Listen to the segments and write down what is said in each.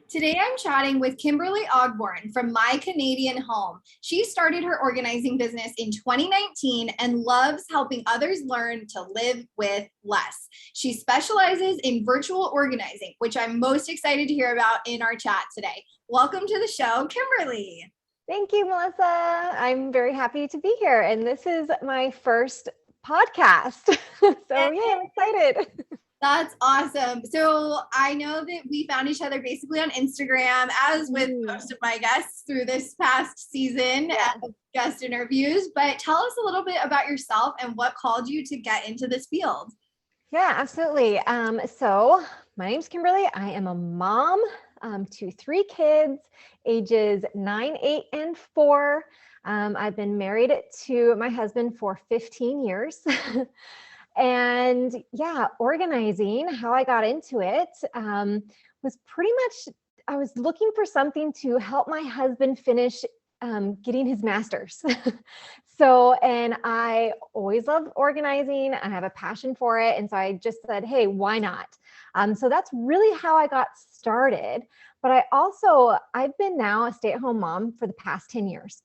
Today I'm chatting with Kimberly Ogborn from My Canadian Home. She started her organizing business in 2019 and loves helping others learn to live with less. She specializes in virtual organizing, which I'm most excited to hear about in our chat today. Welcome to the show, Kimberly. Thank you, Melissa. I'm very happy to be here. And this is my first podcast. So yeah, I'm excited. That's awesome. So I know that we found each other basically on Instagram, as with most of my guests through this past season of guest interviews. But tell us a little bit about yourself and what called you to get into this field. Yeah, absolutely. So my name's Kimberly. I am a mom to 3 kids, ages 9, 8, and 4. I've been married to my husband for 15 years. And yeah, organizing, how I got into it was pretty much, I was looking for something to help my husband finish getting his master's. And I always loved organizing. I have a passion for it. And so I just said, hey, why not? So that's really how I got started. But I've been now a stay-at-home mom for the past 10 years.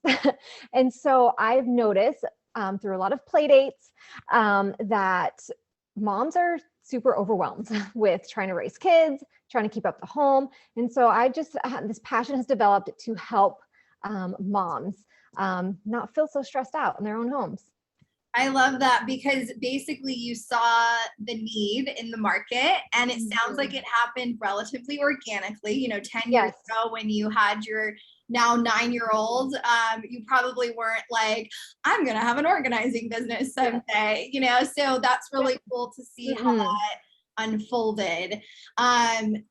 And so I've noticed through a lot of play dates that moms are super overwhelmed with trying to raise kids, trying to keep up the home. And so this passion has developed to help moms not feel so stressed out in their own homes. I love that because basically you saw the need in the market and it sounds like it happened relatively organically. 10 years ago when you had your now 9-year-old, you probably weren't like, I'm going to have an organizing business someday, so that's really cool to see how that unfolded. And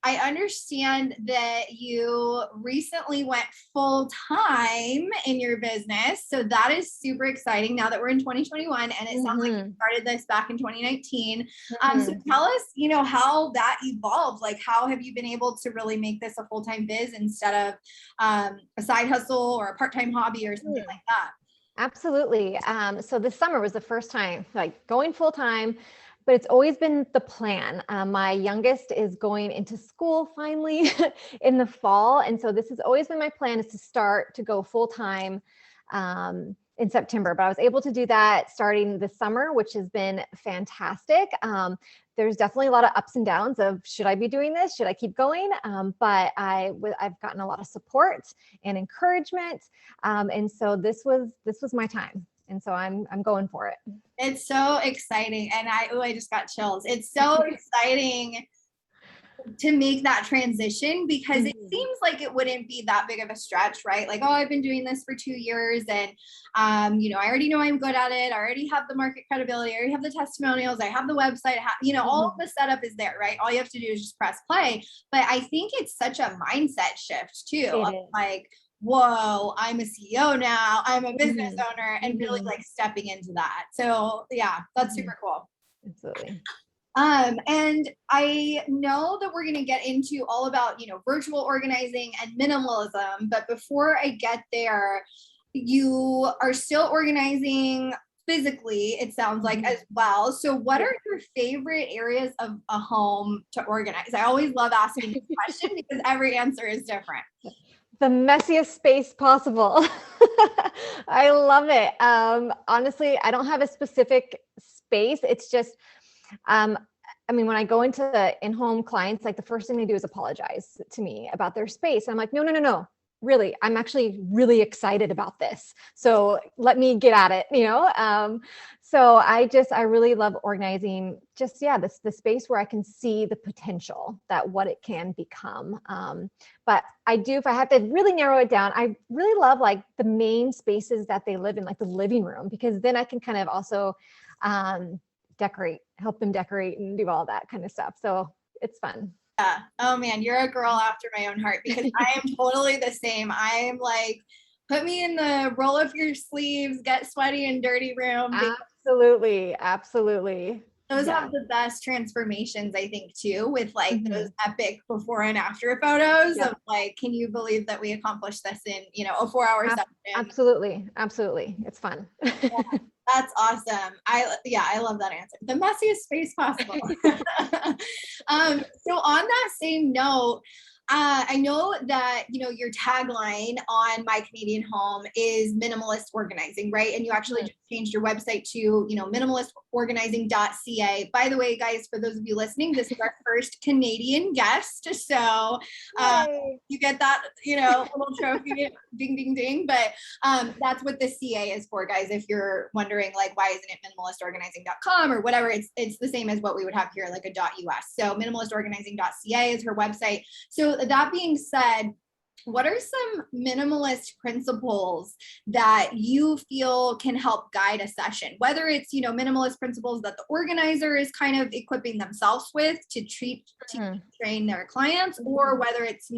I understand that you recently went full time in your business. So that is super exciting now that we're in 2021 and it sounds like you started this back in 2019. So tell us, how that evolved. Like, how have you been able to really make this a full-time biz instead of a side hustle or a part-time hobby or something like that? Absolutely. So this summer was the first time, like going full time. But it's always been the plan. My youngest is going into school finally in the fall. And so this has always been my plan, is to start to go full time in September. But I was able to do that starting this summer, which has been fantastic. There's definitely a lot of ups and downs of, should I be doing this? Should I keep going? But I've gotten a lot of support and encouragement. And so this was my time. And so I'm going for it. It's so exciting. And I just got chills. It's so exciting to make that transition because it seems like it wouldn't be that big of a stretch, right? Like, oh, I've been doing this for 2 years and, I already know I'm good at it. I already have the market credibility. I already have the testimonials. I have the website, all of the setup is there, right? All you have to do is just press play. But I think it's such a mindset shift too. Like, whoa, I'm a CEO now, I'm a business owner, and really like stepping into that. So yeah, that's super cool. Absolutely. And I know that we're going to get into all about, virtual organizing and minimalism, but before I get there, you are still organizing physically, it sounds like, as well. So what are your favorite areas of a home to organize? I always love asking this question because every answer is different. The messiest space possible. I love it. Honestly, I don't have a specific space. It's just, when I go into the in-home clients, like the first thing they do is apologize to me about their space. I'm like, no. Really, I'm actually really excited about this. So let me get at it, So I really love organizing the space where I can see the potential that what it can become. But if I have to really narrow it down, I really love like the main spaces that they live in, like the living room, because then I can kind of also help them decorate and do all that kind of stuff. So it's fun. Yeah. Oh man, you're a girl after my own heart because I am totally the same. I am like, put me in the roll up your sleeves, get sweaty and dirty room. Absolutely. Those have the best transformations, I think, too, with like those epic before and after photos of like, can you believe that we accomplished this in, a 4-hour session? Absolutely. It's fun. Yeah, that's awesome. I love that answer. The messiest space possible. So on that same note, I know that, your tagline on My Canadian Home is minimalist organizing, right? And you actually just changed your website to, minimalistorganizing.ca. By the way, guys, for those of you listening, this is our first Canadian guest. So you get that, little trophy, ding, ding, ding. But that's what the CA is for, guys. If you're wondering, like, why isn't it minimalistorganizing.com or whatever, it's the same as what we would have here, like a .us. So minimalistorganizing.ca is her website. So that being said, what are some minimalist principles that you feel can help guide a session? Whether it's, minimalist principles that the organizer is kind of equipping themselves with to train their clients, or whether it's,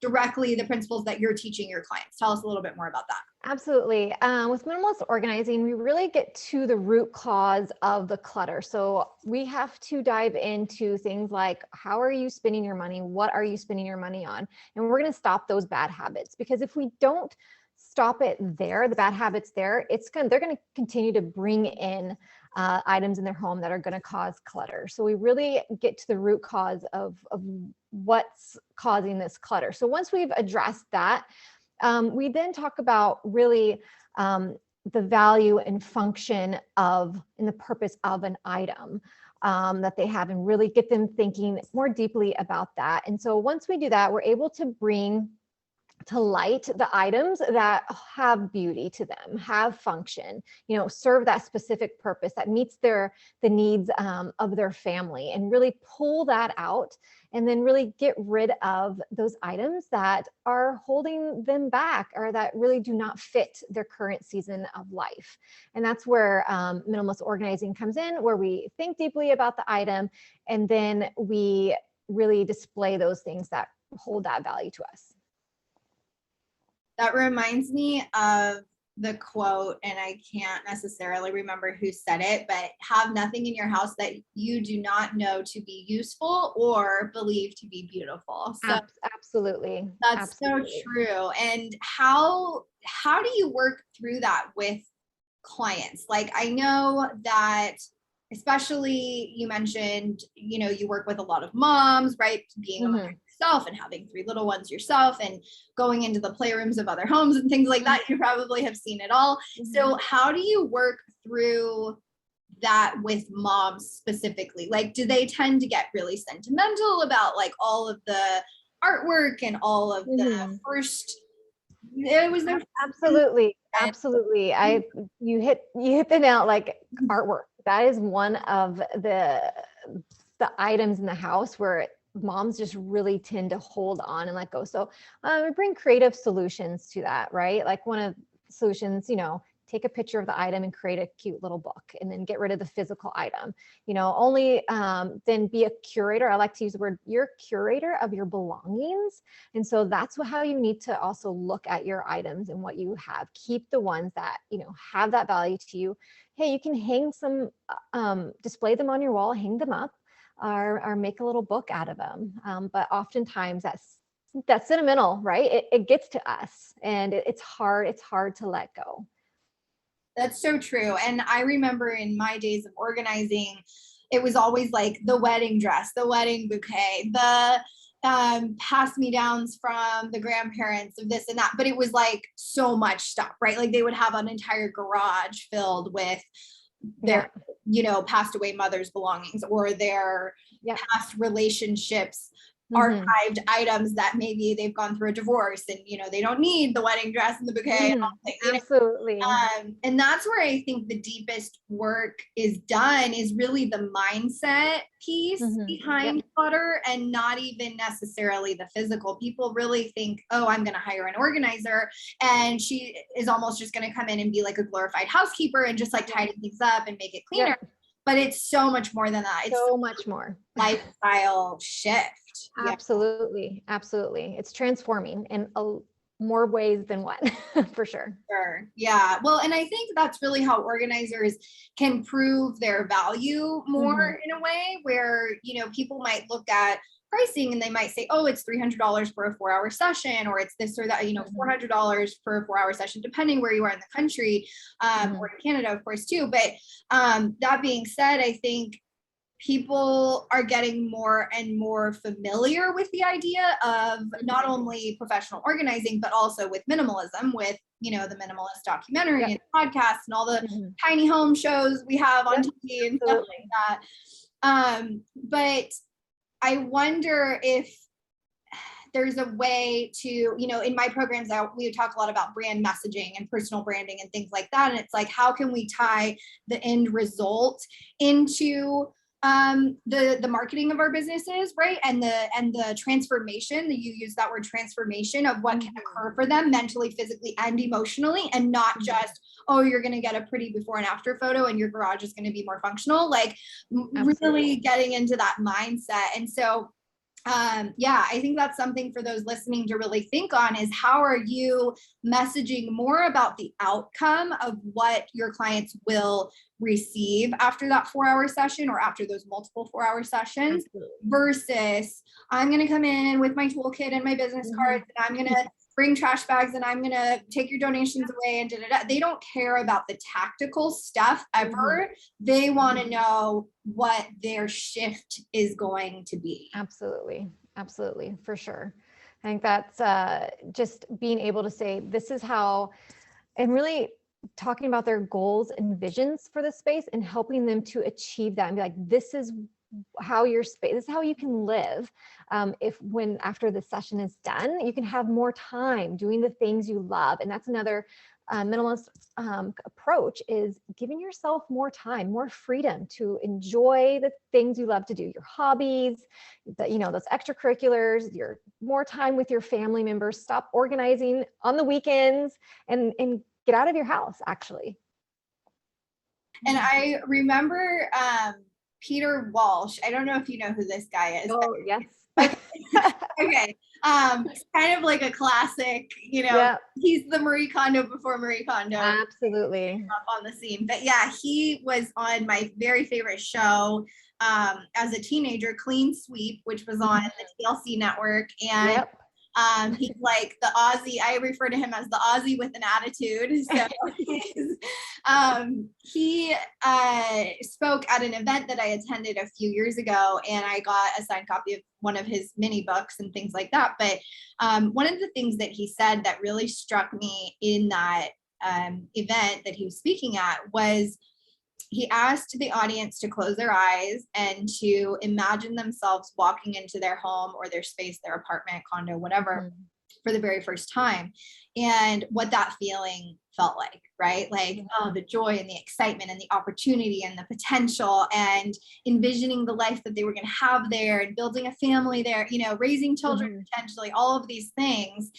directly the principles that you're teaching your clients. Tell us a little bit more about that. Absolutely. With minimalist organizing, we really get to the root cause of the clutter. So we have to dive into things like, how are you spending your money? What are you spending your money on? And we're going to stop those bad habits, because if we don't stop it there, the bad habits there, they're going to continue to bring in items in their home that are going to cause clutter. So we really get to the root cause of what's causing this clutter. So once we've addressed that, we then talk about really the value and function and the purpose of an item that they have, and really get them thinking more deeply about that. And so once we do that, we're able to bring to light the items that have beauty to them, have function, serve that specific purpose that meets the needs of their family, and really pull that out, and then really get rid of those items that are holding them back, or that really do not fit their current season of life. And that's where minimalist organizing comes in, where we think deeply about the item, and then we really display those things that hold that value to us. That reminds me of the quote, and I can't necessarily remember who said it, but have nothing in your house that you do not know to be useful or believe to be beautiful. So absolutely. That's absolutely. So true. And how do you work through that with clients? Like, I know that, especially you mentioned, you work with a lot of moms, right? Being a mother yourself and having 3 little ones yourself, and going into the playrooms of other homes and things like that. You probably have seen it all. So how do you work through that with moms specifically? Like, do they tend to get really sentimental about like all of the artwork and all of the first, it was their absolutely you hit the nail, like artwork. That is one of the items in the house where moms just really tend to hold on and let go. So we bring creative solutions to that, right? Like one of the solutions, take a picture of the item and create a cute little book, and then get rid of the physical item. Only then be a curator. I like to use the word, you're a curator of your belongings. And so that's how you need to also look at your items and what you have. Keep the ones that, have that value to you. Hey, you can hang some, display them on your wall, hang them up, or make a little book out of them. But oftentimes that's sentimental, right? It gets to us, and it's hard to let go. That's so true. And I remember in my days of organizing, it was always like the wedding dress, the wedding bouquet, the pass-me-downs from the grandparents of this and that. But it was like so much stuff, right? Like they would have an entire garage filled with their, passed away mother's belongings, or their past relationships, archived items that maybe they've gone through a divorce and, they don't need the wedding dress and the bouquet. And all that, absolutely. And that's where I think the deepest work is done, is really the mindset piece behind clutter, and not even necessarily the physical. People really think, oh, I'm going to hire an organizer and she is almost just going to come in and be like a glorified housekeeper and just like tidy things up and make it cleaner. But it's so much more than that. It's so much more lifestyle shift. Absolutely. Absolutely. It's transforming in more ways than one, for sure. Sure. Yeah. Well, and I think that's really how organizers can prove their value more in a way where, people might look at pricing and they might say, oh, it's $300 for a 4-hour session, or it's this or that, $400 for a 4-hour session, depending where you are in the country, or in Canada, of course, too. But that being said, I think people are getting more and more familiar with the idea of not only professional organizing, but also with minimalism, with, you know, the Minimalist documentary and podcast and all the tiny home shows we have on TV and stuff like that. But I wonder if there's a way to, you know, in my programs, we talk a lot about brand messaging and personal branding and things like that. And it's like, how can we tie the end result into the marketing of our businesses, right? And the transformation, that you use that word transformation of what can occur for them mentally, physically, and emotionally, and not just, oh, you're going to get a pretty before and after photo and your garage is going to be more functional, like really getting into that mindset. And so I think that's something for those listening to really think on, is how are you messaging more about the outcome of what your clients will receive after that 4-hour session or after those multiple 4-hour sessions versus I'm going to come in with my toolkit and my business cards and I'm going to bring trash bags and I'm going to take your donations away and They don't care about the tactical stuff ever. They want to know what their shift is going to be. Absolutely. Absolutely. For sure. I think that's just being able to say, this is how, and really talking about their goals and visions for the space and helping them to achieve that and be like, this is how your space, this is how you can live. If when after the session is done, you can have more time doing the things you love. And that's another minimalist approach, is giving yourself more time, more freedom to enjoy the things you love to do, your hobbies, that, you know, those extracurriculars, your more time with your family members, stop organizing on the weekends and get out of your house, actually. And I remember Peter Walsh. I don't know if you know who this guy is. Oh, yes. Okay. It's kind of like a classic, you know, he's the Marie Kondo before Marie Kondo. Absolutely. On the scene. But yeah, he was on my very favorite show as a teenager, Clean Sweep, which was on the TLC network. And he's like the Aussie. I refer to him as the Aussie with an attitude. So he spoke at an event that I attended a few years ago, and I got a signed copy of one of his mini books and things like that. But one of the things that he said that really struck me in that event that he was speaking at was, he asked the audience to close their eyes and to imagine themselves walking into their home or their space, their apartment, condo, whatever, for the very first time, and what that feeling felt like, right? Like, oh, the joy and the excitement and the opportunity and the potential, and envisioning the life that they were going to have there and building a family there, you know, raising children potentially, all of these things.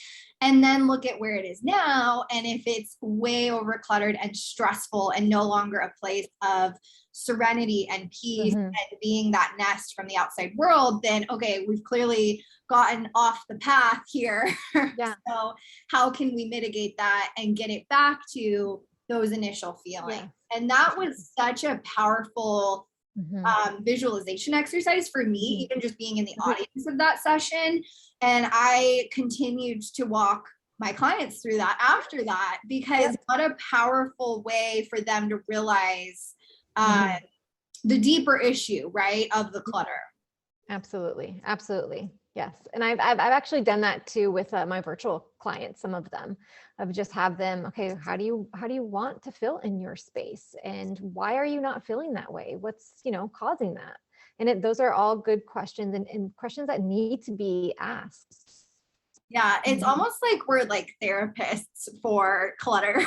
And then look at where it is now. And if it's way overcluttered and stressful and no longer a place of serenity and peace and being that nest from the outside world, then, okay, we've clearly gotten off the path here. So how can we mitigate that and get it back to those initial feelings? And that was such a powerful visualization exercise for me, even just being in the audience of that session. And I continued to walk my clients through that after that, because what a powerful way for them to realize the deeper issue, right, of the clutter. Absolutely. Absolutely. Yes. And I've actually done that too with my virtual clients, some of them, of just have them, okay, how do you want to feel in your space? And why are you not feeling that way? What's, you know, causing that? And those are all good questions and questions that need to be asked. Yeah. It's almost like we're like therapists for clutter.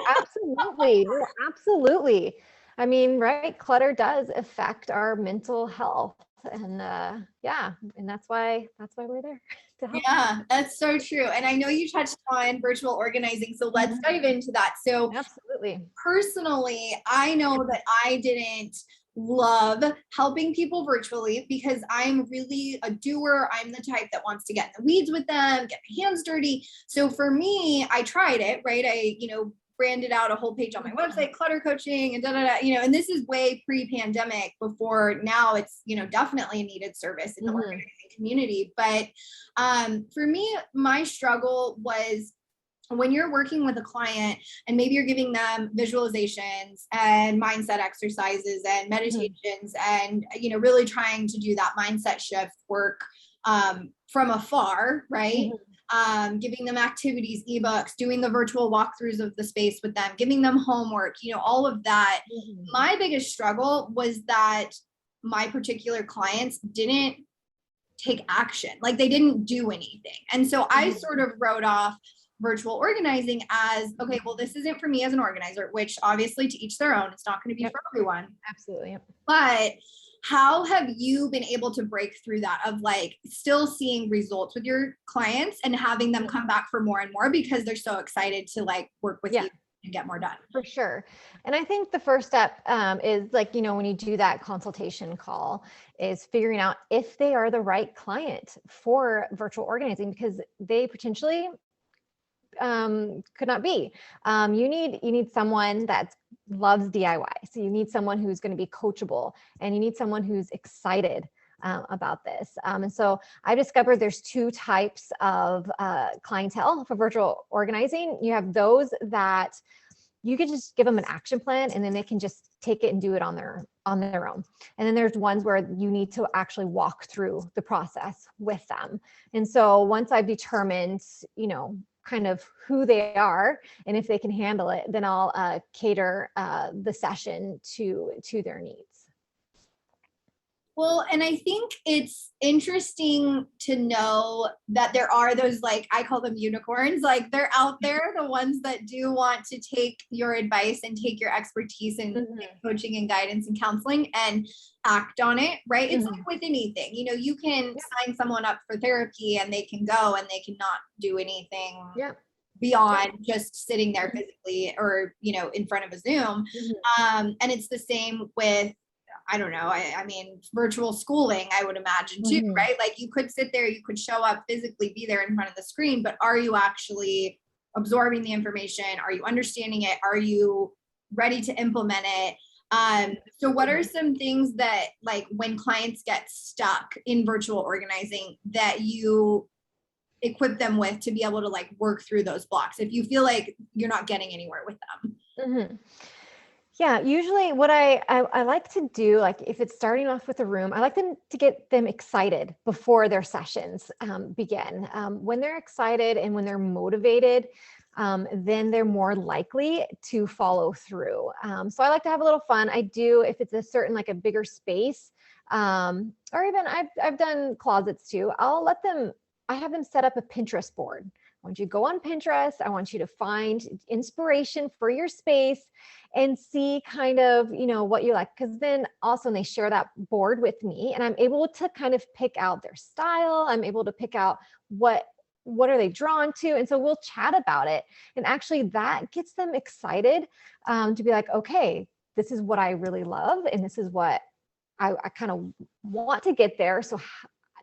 Absolutely. Absolutely. I mean, right. Clutter does affect our mental health. And and that's why we're there to help. Yeah, that's so true. And I know you touched on virtual organizing, so let's dive into that. So absolutely. Personally, I know that I didn't love helping people virtually because I'm really a doer. I'm the type that wants to get in the weeds with them, get my hands dirty. So for me, I tried it, right? I, branded out a whole page on my website, clutter coaching and and this is way pre-pandemic, before now it's, definitely a needed service in the organizing community. But for me, my struggle was when you're working with a client and maybe you're giving them visualizations and mindset exercises and meditations and, you know, really trying to do that mindset shift work from afar, right? Giving them activities, ebooks, doing the virtual walkthroughs of the space with them, giving them homework, you know, all of that. My biggest struggle was that my particular clients didn't take action, like they didn't do anything. And so I sort of wrote off virtual organizing as, okay, well, this isn't for me as an organizer, which obviously to each their own, it's not going to be for everyone. Absolutely. But how have you been able to break through that of like still seeing results with your clients and having them come back for more and more because they're so excited to like work with you and get more done? For sure. And I think the first step is like, you know, when you do that consultation call is figuring out if they are the right client for virtual organizing, because they potentially could not be. You need someone that loves DIY. So you need someone who's going to be coachable, and you need someone who's excited about this. And so I discovered there's two types of clientele for virtual organizing. You have those that you can just give them an action plan and then they can just take it and do it on their own. And then there's ones where you need to actually walk through the process with them. And so once I've determined, you know, kind of who they are and if they can handle it, then I'll cater the session to their needs. Well, and I think it's interesting to know that there are those, like, I call them unicorns, like they're out there, the ones that do want to take your advice and take your expertise in coaching and guidance and counseling and act on it, right? It's like with anything, you know, you can sign someone up for therapy and they can go and they cannot do anything beyond just sitting there physically or, you know, in front of a Zoom. And it's the same with, I don't know. I mean, virtual schooling, I would imagine too, right? Like you could sit there, you could show up physically, be there in front of the screen, but are you actually absorbing the information? Are you understanding it? Are you ready to implement it? So what are some things that, like, when clients get stuck in virtual organizing, that you equip them with to be able to like work through those blocks if you feel like you're not getting anywhere with them? Yeah, usually what I like to do, like if it's starting off with a room, I like them to get them excited before their sessions begin. When they're excited and when they're motivated, then they're more likely to follow through. So I like to have a little fun. I do, if it's a certain, like a bigger space, or even I've done closets too. I have them set up a Pinterest board. I want you to go on Pinterest. I want you to find inspiration for your space and see kind of, you know, what you like. Because then also when they share that board with me and I'm able to kind of pick out their style, I'm able to pick out what are they drawn to. And so we'll chat about it. And actually that gets them excited to be like, okay, this is what I really love. And this is what I kind of want to get there. So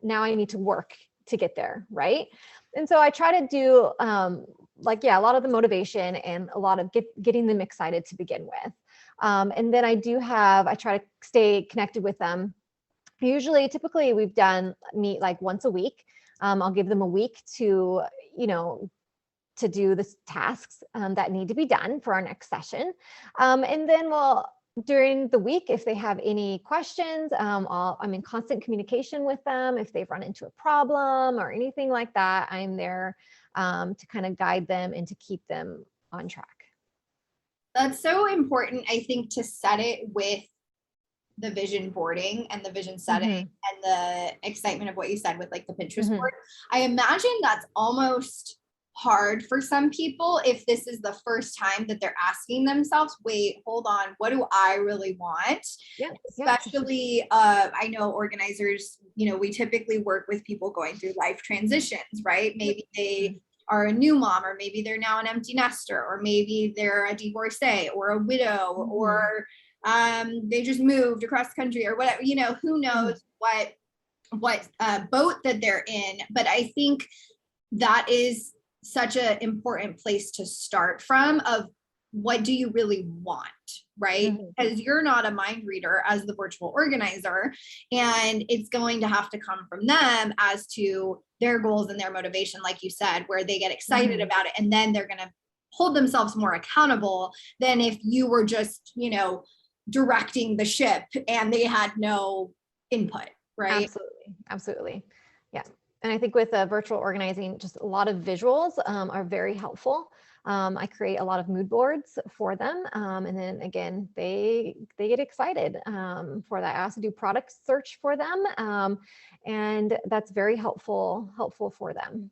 now I need to work to get there, right? And so I try to do a lot of the motivation and a lot of getting them excited to begin with. And then I try to stay connected with them. Typically we've meet like once a week. I'll give them a week to do the tasks that need to be done for our next session. And then during the week, if they have any questions, I'm in constant communication with them. If they've run into a problem or anything like that, I'm there to kind of guide them and to keep them on track. That's so important, I think, to set it with the vision boarding and the vision setting and the excitement of what you said with like the Pinterest board. I imagine that's almost hard for some people if this is the first time that they're asking themselves, wait, hold on, what do I really want? Especially I know organizers, you know, we typically work with people going through life transitions, right? Maybe they are a new mom, or maybe they're now an empty nester, or maybe they're a divorcee or a widow, or they just moved across the country or whatever, you know, who knows what boat that they're in. But I think that is such an important place to start from, of what do you really want, right? Because you're not a mind reader as the virtual organizer, and it's going to have to come from them as to their goals and their motivation, like you said, where they get excited about it, and then they're going to hold themselves more accountable than if you were just, you know, directing the ship and they had no input, right? Absolutely. Yeah. And I think with virtual organizing, just a lot of visuals are very helpful. I create a lot of mood boards for them. And then again, they get excited for that. I also do product search for them. And that's very helpful for them.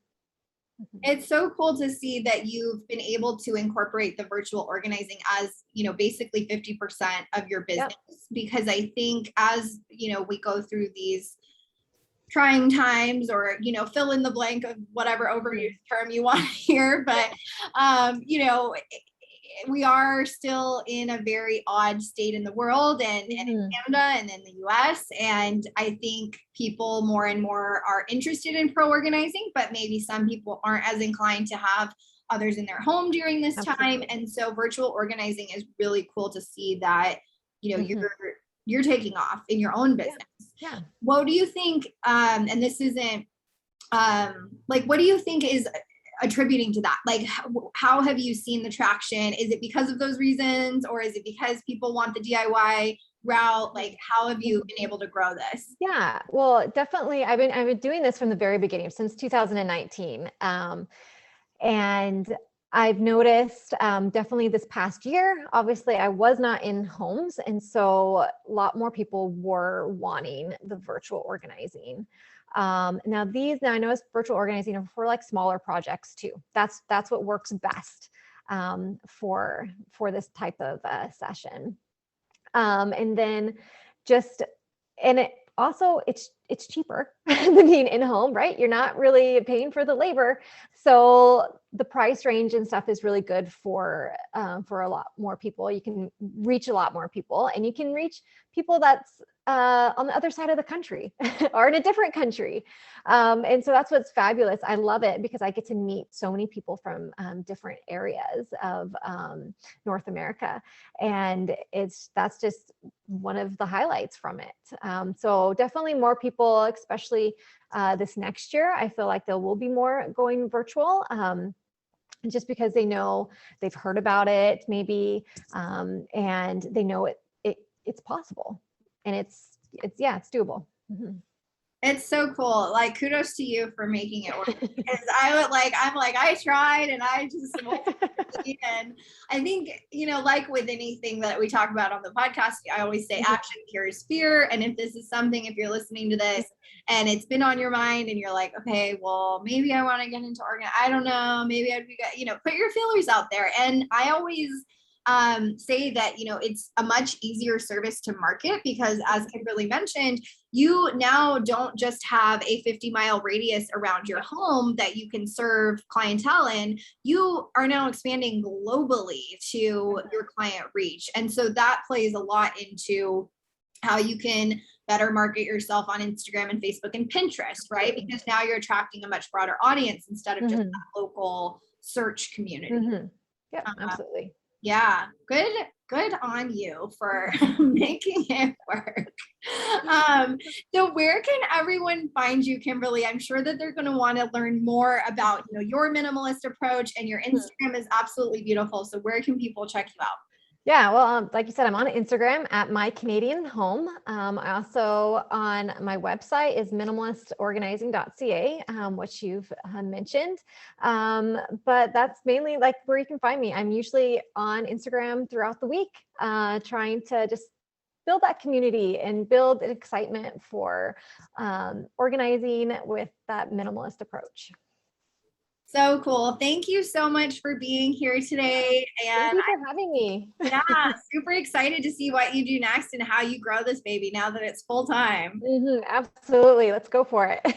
It's so cool to see that you've been able to incorporate the virtual organizing as, you know, basically 50% of your business, because I think as, you know, we go through these trying times, or, you know, fill in the blank of whatever overused term you want to hear, but, you know, we are still in a very odd state in the world, and in Canada and in the US. And I think people more and more are interested in pro organizing, but maybe some people aren't as inclined to have others in their home during this time. And so virtual organizing is really cool to see that, you know, you're taking off in your own business. Yeah. What do you think, and this isn't, like, what do you think is attributing to that? Like, how have you seen the traction? Is it because of those reasons, or is it because people want the DIY route? Like, how have you been able to grow this? Yeah, well, definitely. I've been doing this from the very beginning, since 2019. And I've noticed definitely this past year, obviously I was not in homes. And so a lot more people were wanting the virtual organizing. Now I know it's virtual organizing are for like smaller projects too. That's what works best for this type of session. And then it's cheaper than being in home, right? You're not really paying for the labor. So the price range and stuff is really good for a lot more people. You can reach a lot more people, and you can reach people that's on the other side of the country or in a different country. And so that's what's fabulous. I love it because I get to meet so many people from different areas of North America. And that's just one of the highlights from it. So definitely more people, especially this next year, I feel like there will be more going virtual. Just because they know, they've heard about it maybe, and they know it's possible, and it's doable. It's so cool. Like, kudos to you for making it work. Because I tried and I just, and I think, you know, like with anything that we talk about on the podcast, I always say action cures fear. And if this is something, if you're listening to this and it's been on your mind and you're like, okay, well, maybe I want to get into organ. I don't know. Maybe I'd be, you know, put your feelers out there. And I always say that, you know, it's a much easier service to market because, as Kimberly mentioned, you now don't just have a 50-mile radius around your home that you can serve clientele in. You are now expanding globally to your client reach. And so that plays a lot into how you can better market yourself on Instagram and Facebook and Pinterest, right? Because now you're attracting a much broader audience instead of just that local search community. Yeah, absolutely. Yeah, good on you for making it work. So where can everyone find you, Kimberly? I'm sure that they're going to want to learn more about, you know, your minimalist approach, and your Instagram is absolutely beautiful. So where can people check you out? Yeah, well, like you said, I'm on Instagram at My Canadian Home. I also, on my website is minimalistorganizing.ca, which you've mentioned. But that's mainly like where you can find me. I'm usually on Instagram throughout the week, trying to just build that community and build an excitement for organizing with that minimalist approach. So cool. Thank you so much for being here today. And thank you for having me. Yeah, super excited to see what you do next and how you grow this baby now that it's full time. Absolutely. Let's go for it.